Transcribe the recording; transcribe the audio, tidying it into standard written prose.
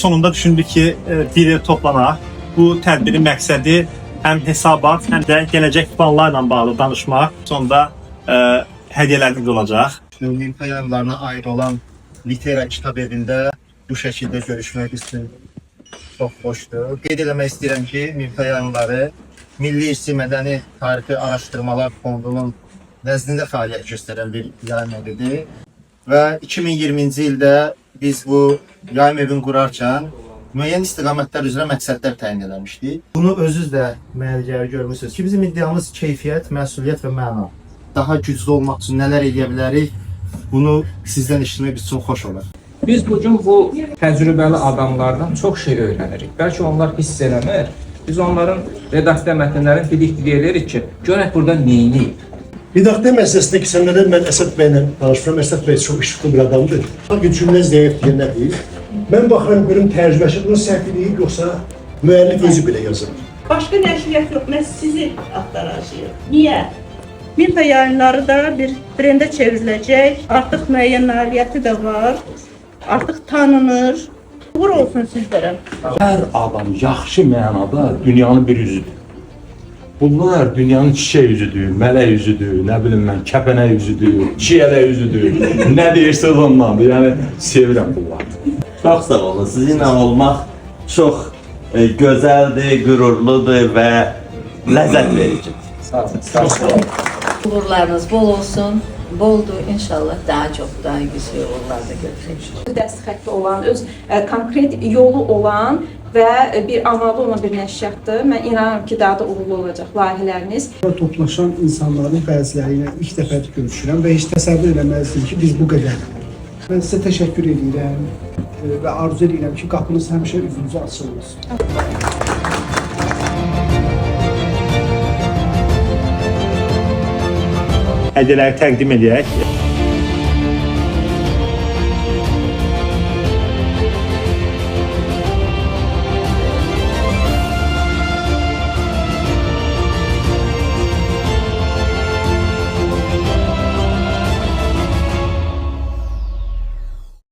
sonunda düşündük ki bir ev toplanaq. Bu tədbirin məqsədi həm hesabat, həm də gələcək planlarla bağlı danışmaq. Sonunda hədiyyələrimiz olacaq. Ümumi yanlarına aid olan Litera kitab evində bu şəkildə görüşmək üçün çox xoşdur. Qeyd eləmək istəyirəm ki, Mimta yanları Milli İrsi Mədəni Tarixi Araşdırmalar Fondunun nəzdində fəaliyyət göstərən bir yayım evidir. Və 2020-ci ildə biz bu yayım evini qurarkən müəyyən istiqamətlər üzrə məqsədlər təyin eləmişdik. Bunu özünüz də mənə görmüsünüz ki, bizim iddiamız keyfiyyət, məsuliyyət və məna. Daha güclü olmaq üçün nələr edə bilərik? Bunu sizdən eşitmək bizim üçün xoş olar. Biz bugün bu təcrübəli adamlardan çox şey öyrənirik. Bəlkə onlar hiss eləmir. Biz onların redaksiya mətnlərini didik-didik eləyirik ki, görək burada neyiniyik. Redaksiya məsələsində keçənlərdə mən Əsəd bəylə danışıram. Əsəd bəy çox işıqlı bir adamdır. Hangi cümlə zəif deyən nədir? Mən baxıram, görüm tərcüməçi bunun səhv eləyib, yoxsa müəllif özü belə yazır. Başqa nəşriyyat yox, mən sizi axtaracağıq. Niyə? Mimta yayınları da bir brendə çevriləcək. Artıq müəyyən nailiyyəti də var. Artıq tanınır. Uğur olsun sizlərə. Hər adam yaxşı mənada dünyanın bir üzüdür. Bunlar dünyanın çiçək üzüdür, mələk üzüdür, nə bilim mən, kəpənək üzüdür, çiyələk üzüdür. Nə deyirsiniz ondandır, yəni sevirəm bunları. Çox sağ olun, sizinlə olmaq çox gözəldir, qürurludur və ləzzət vericidir. Sağ olun. Uğurlarınız bol olsun. Boldur, inşallah daha çox, daha güzel uğurlarda görüşəcək. Dəstxətli olan, öz konkret yolu olan və bir amalı olan bir nəşriyyatdır. Mən inanıram ki, daha da uğurlu olacaq layihələriniz. Toplaşan insanların bəziləri ilə ilk dəfə görüşürəm və heç təsəvvür eləməzdim ki, biz bu qədər. Mən sizə təşəkkür edirəm və arzu edirəm ki, qapınız həmişə üzünüzə açıq olsun. Hədiyyələri təqdim edək.